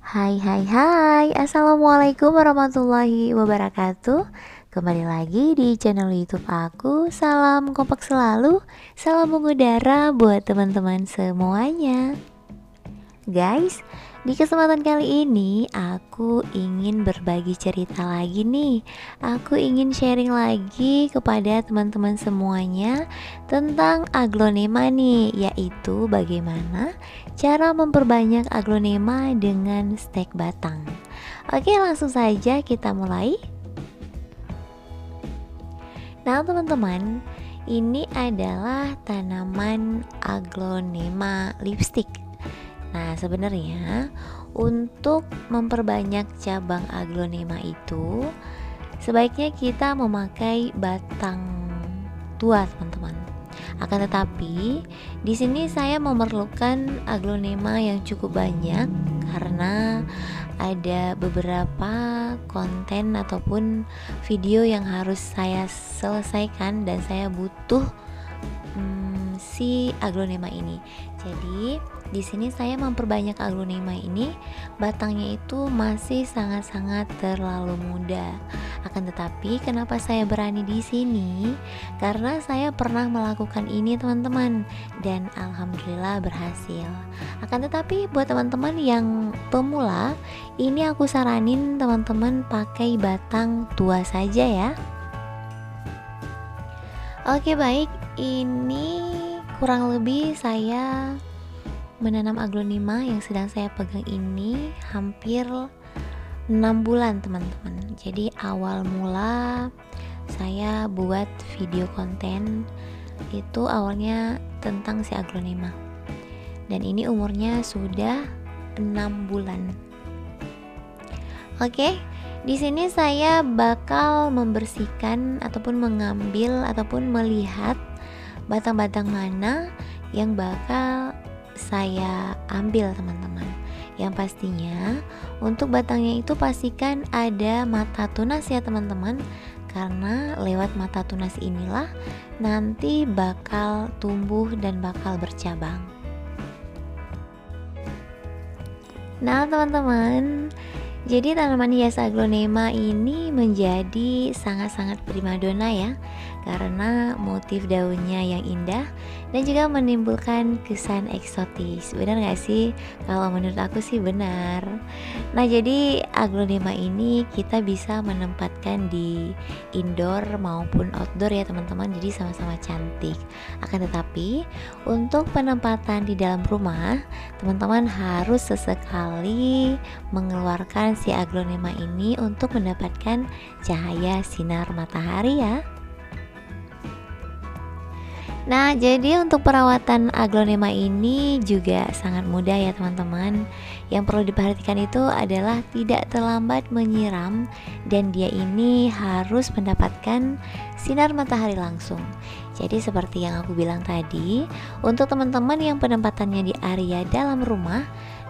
Hai hai hai, Assalamualaikum warahmatullahi wabarakatuh. Kembali lagi di channel YouTube aku. Salam kompak selalu, salam mengudara buat teman-teman semuanya. Guys, di kesempatan kali ini aku ingin berbagi cerita lagi nih. Aku ingin sharing lagi kepada teman-teman semuanya tentang aglonema nih, yaitu bagaimana cara memperbanyak aglonema dengan stek batang. Oke, langsung saja kita mulai. Nah, teman-teman, ini adalah tanaman aglonema lipstick. Nah, sebenarnya untuk memperbanyak cabang aglonema itu sebaiknya kita memakai batang tua, teman-teman. Akan tetapi, di sini saya memerlukan aglonema yang cukup banyak karena ada beberapa konten ataupun video yang harus saya selesaikan dan saya butuh si aglonema ini. Jadi di sini saya memperbanyak aglonema ini, batangnya itu masih sangat-sangat terlalu muda. Akan tetapi kenapa saya berani di sini? Karena saya pernah melakukan ini, teman-teman, dan alhamdulillah berhasil. Akan tetapi buat teman-teman yang pemula, ini aku saranin teman-teman pakai batang tua saja ya. Oke, baik, ini kurang lebih saya menanam aglonema yang sedang saya pegang ini hampir 6 bulan, teman-teman. Jadi awal mula saya buat video konten itu awalnya tentang si aglonema, dan ini umurnya sudah 6 bulan. Oke, di sini saya bakal membersihkan ataupun mengambil ataupun melihat batang-batang mana yang bakal saya ambil, teman-teman. Yang pastinya untuk batangnya itu pastikan ada mata tunas ya, teman-teman, karena lewat mata tunas inilah nanti bakal tumbuh dan bakal bercabang. Nah, teman-teman, jadi tanaman hias aglonema ini menjadi sangat-sangat primadona ya, karena motif daunnya yang indah dan juga menimbulkan kesan eksotis. Benar gak sih? Kalau menurut aku sih benar. Nah, jadi aglonema ini kita bisa menempatkan di indoor maupun outdoor ya, teman-teman. Jadi sama-sama cantik. Akan tetapi untuk penempatan di dalam rumah, teman-teman harus sesekali mengeluarkan si aglonema ini untuk mendapatkan cahaya sinar matahari ya. Nah, jadi untuk perawatan aglonema ini juga sangat mudah ya, teman-teman. Yang perlu diperhatikan itu adalah tidak terlambat menyiram, dan dia ini harus mendapatkan sinar matahari langsung. Jadi seperti yang aku bilang tadi, untuk teman-teman yang penempatannya di area dalam rumah,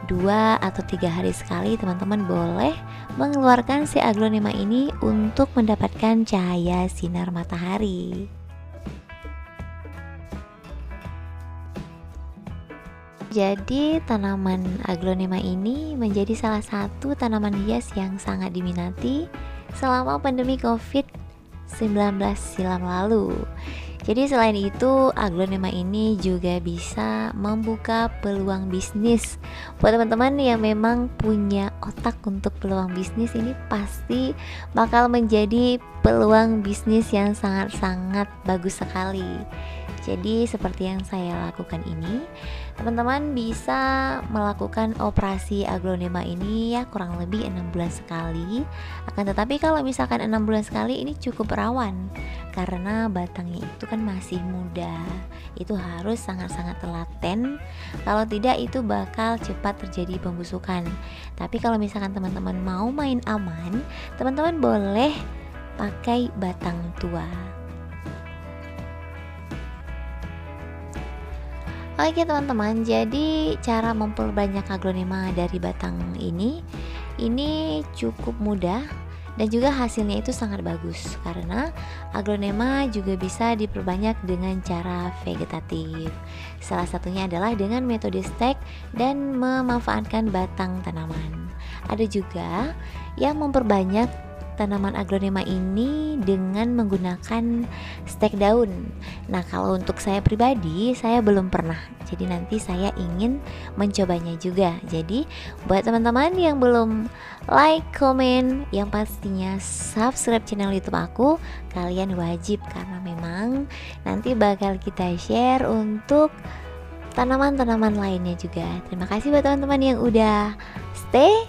2 atau 3 hari sekali teman-teman boleh mengeluarkan si aglonema ini untuk mendapatkan cahaya sinar matahari. Jadi tanaman aglonema ini menjadi salah satu tanaman hias yang sangat diminati selama pandemi COVID-19 silam lalu. Jadi selain itu, aglonema ini juga bisa membuka peluang bisnis. Buat teman-teman yang memang punya otak untuk peluang bisnis, ini pasti bakal menjadi peluang bisnis yang sangat-sangat bagus sekali. Jadi seperti yang saya lakukan ini, teman-teman bisa melakukan operasi aglonema ini ya kurang lebih 6 bulan sekali. Akan tetapi kalau misalkan 6 bulan sekali ini cukup rawan, karena batangnya itu kan masih muda. Itu harus sangat-sangat telaten, kalau tidak itu bakal cepat terjadi pembusukan. Tapi kalau misalkan teman-teman mau main aman, teman-teman boleh pakai batang tua. Oke, teman-teman, jadi cara memperbanyak aglonema dari batang ini cukup mudah dan juga hasilnya itu sangat bagus, karena aglonema juga bisa diperbanyak dengan cara vegetatif. Salah satunya adalah dengan metode stek dan memanfaatkan batang tanaman. Ada juga yang memperbanyak tanaman aglonema ini dengan menggunakan stek daun. Nah, kalau untuk saya pribadi, saya belum pernah. Jadi nanti saya ingin mencobanya juga. Jadi buat teman-teman yang belum like, komen, yang pastinya subscribe channel YouTube aku, kalian wajib karena memang nanti bakal kita share untuk tanaman-tanaman lainnya juga. Terima kasih buat teman-teman yang udah stay.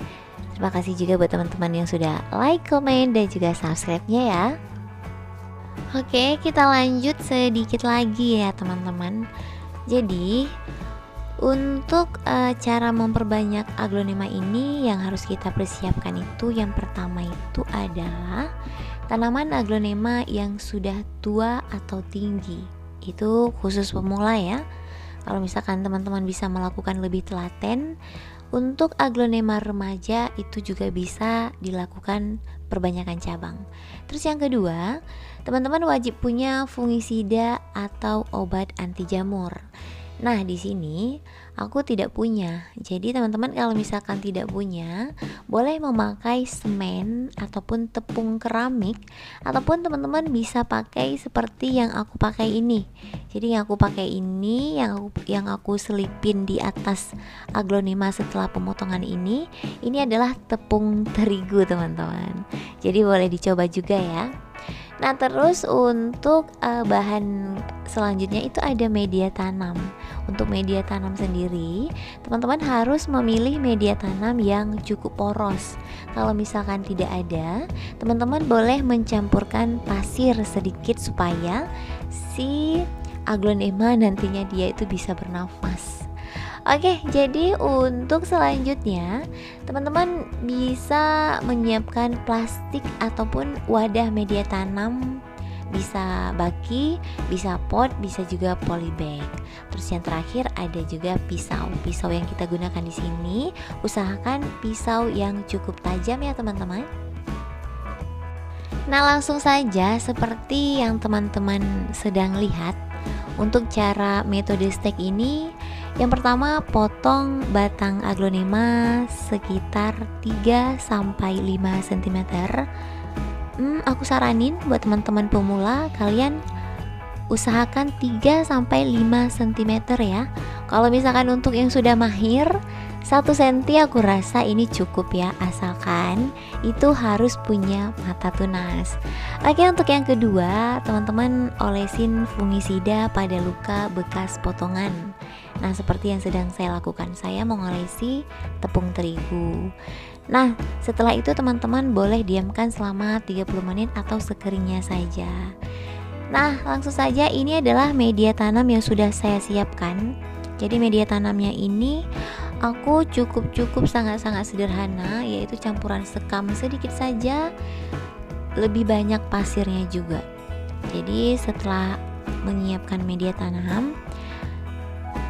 Terima kasih juga buat teman-teman yang sudah like, komen, dan juga subscribe-nya ya. Oke, kita lanjut sedikit lagi ya teman-teman. Jadi untuk cara memperbanyak aglonema ini yang harus kita persiapkan itu, yang pertama itu adalah tanaman aglonema yang sudah tua atau tinggi. Itu khusus pemula ya. Kalau misalkan teman-teman bisa melakukan lebih telaten, untuk aglonema remaja itu juga bisa dilakukan perbanyakan cabang. Terus yang kedua, teman-teman wajib punya fungisida atau obat anti jamur. Nah, di sini aku tidak punya. Jadi teman-teman kalau misalkan tidak punya, boleh memakai semen ataupun tepung keramik, ataupun teman-teman bisa pakai seperti yang aku pakai ini. Jadi yang aku pakai ini, yang aku selipin di atas aglonema setelah pemotongan ini adalah tepung terigu, teman-teman. Jadi boleh dicoba juga ya. Nah, terus untuk bahan selanjutnya itu ada media tanam. Untuk media tanam sendiri, teman-teman harus memilih media tanam yang cukup poros. Kalau misalkan tidak ada, teman-teman boleh mencampurkan pasir sedikit supaya si aglonema nantinya dia itu bisa bernafas. Oke, jadi untuk selanjutnya teman-teman bisa menyiapkan plastik ataupun wadah media tanam, bisa baki, bisa pot, bisa juga polybag. Terus yang terakhir ada juga pisau yang kita gunakan di sini. Usahakan pisau yang cukup tajam ya teman-teman. Nah, langsung saja seperti yang teman-teman sedang lihat, untuk cara metode stek ini, yang pertama potong batang aglonema sekitar 3-5 cm. Aku saranin buat teman-teman pemula, kalian usahakan 3-5 cm ya. Kalau misalkan untuk yang sudah mahir 1 cm aku rasa ini cukup ya, asalkan itu harus punya mata tunas. Oke, untuk yang kedua, teman-teman olesin fungisida pada luka bekas potongan. Nah, seperti yang sedang saya lakukan, saya mengolesi tepung terigu. Nah, setelah itu teman-teman boleh diamkan selama 30 menit atau sekeringnya saja. Nah, langsung saja ini adalah media tanam yang sudah saya siapkan. Jadi media tanamnya ini aku cukup sangat-sangat sederhana, yaitu campuran sekam sedikit saja, lebih banyak pasirnya juga. Jadi setelah menyiapkan media tanam,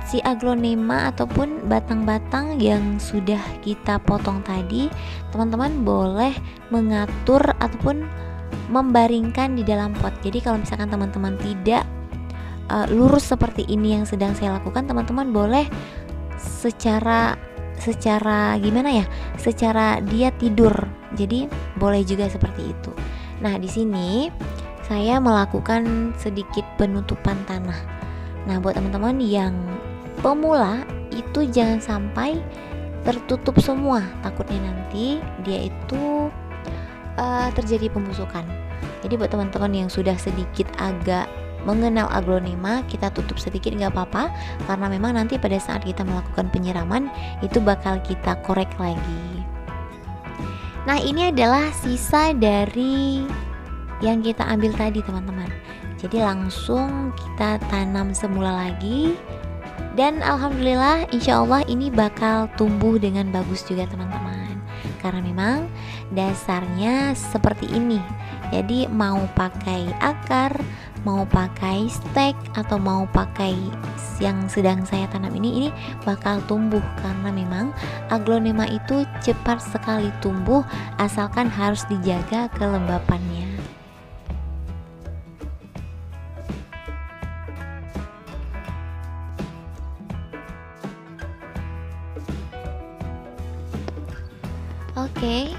si aglonema ataupun batang-batang yang sudah kita potong tadi, teman-teman boleh mengatur ataupun membaringkan di dalam pot. Jadi kalau misalkan teman-teman tidak lurus seperti ini yang sedang saya lakukan, teman-teman boleh secara gimana ya? Secara dia tidur. Jadi boleh juga seperti itu. Nah, di sini saya melakukan sedikit penutupan tanah. Nah, buat teman-teman yang pemula itu jangan sampai tertutup semua, takutnya nanti dia itu terjadi pembusukan. Jadi buat teman-teman yang sudah sedikit agak mengenal aglonema, kita tutup sedikit nggak apa-apa, karena memang nanti pada saat kita melakukan penyiraman itu bakal kita korek lagi. Nah, ini adalah sisa dari yang kita ambil tadi teman-teman. Jadi langsung kita tanam semula lagi, dan alhamdulillah insya Allah ini bakal tumbuh dengan bagus juga teman-teman, karena memang dasarnya seperti ini. Jadi mau pakai akar, mau pakai stek, atau mau pakai yang sedang saya tanam ini bakal tumbuh, karena memang aglonema itu cepat sekali tumbuh, asalkan harus dijaga kelembapannya. Oke,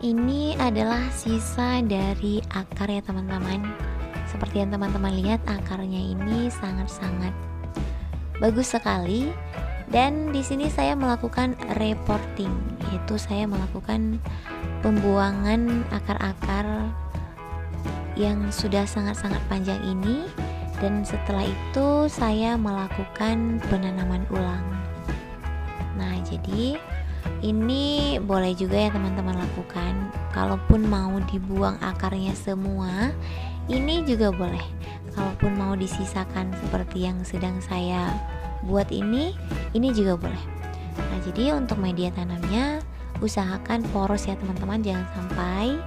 ini adalah sisa dari akar ya teman-teman. Seperti yang teman-teman lihat, akarnya ini sangat-sangat bagus sekali. Dan di sini saya melakukan reporting, yaitu saya melakukan pembuangan akar-akar yang sudah sangat-sangat panjang ini. Dan setelah itu saya melakukan penanaman ulang. Nah, jadi ini boleh juga ya teman-teman lakukan. Kalaupun mau dibuang akarnya semua, ini juga boleh. Kalaupun mau disisakan seperti yang sedang saya buat ini juga boleh. Nah, jadi untuk media tanamnya usahakan poros ya teman-teman, jangan sampai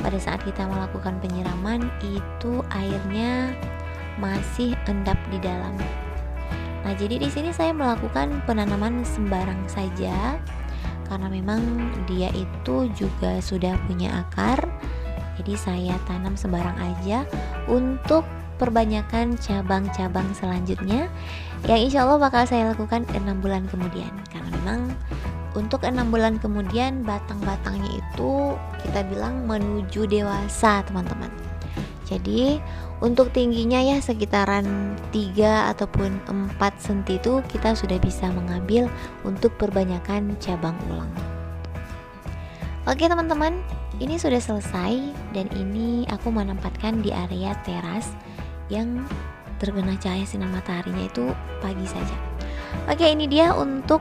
pada saat kita melakukan penyiraman itu airnya masih endap di dalam. Nah, jadi di sini saya melakukan penanaman sembarang saja karena memang dia itu juga sudah punya akar. Jadi saya tanam sembarang aja untuk perbanyakan cabang-cabang selanjutnya yang insya Allah bakal saya lakukan 6 bulan kemudian. Karena memang untuk 6 bulan kemudian batang-batangnya itu kita bilang menuju dewasa teman-teman. Jadi untuk tingginya ya sekitaran 3 ataupun 4 cm itu kita sudah bisa mengambil untuk perbanyakan cabang ulang. Oke teman-teman, ini sudah selesai dan ini aku menempatkan di area teras yang terkena cahaya sinar mataharinya itu pagi saja. Oke, ini dia untuk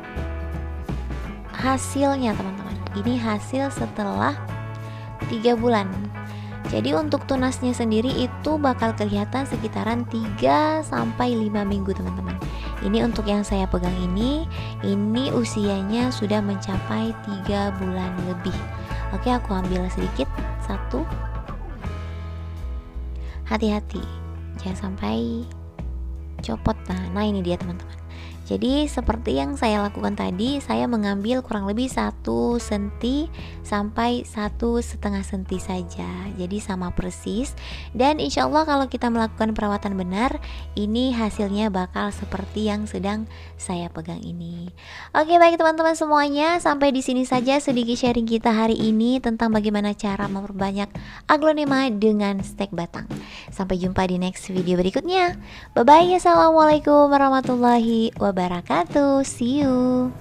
hasilnya teman-teman. Ini hasil setelah 3 bulan. Jadi untuk tunasnya sendiri itu bakal kelihatan sekitaran 3 sampai 5 minggu teman-teman. Ini untuk yang saya pegang ini usianya sudah mencapai 3 bulan lebih. Oke, aku ambil sedikit satu. Hati-hati, jangan sampai copot. Nah ini dia teman-teman. Jadi seperti yang saya lakukan tadi, saya mengambil kurang lebih 1 cm sampai 1,5 cm saja. Jadi sama persis. Dan insya Allah kalau kita melakukan perawatan benar, ini hasilnya bakal seperti yang sedang saya pegang ini. Oke baik teman-teman semuanya, sampai di sini saja sedikit sharing kita hari ini tentang bagaimana cara memperbanyak aglonema dengan stek batang. Sampai jumpa di next video berikutnya. Bye bye. Assalamualaikum warahmatullahi wabarakatuh. See you.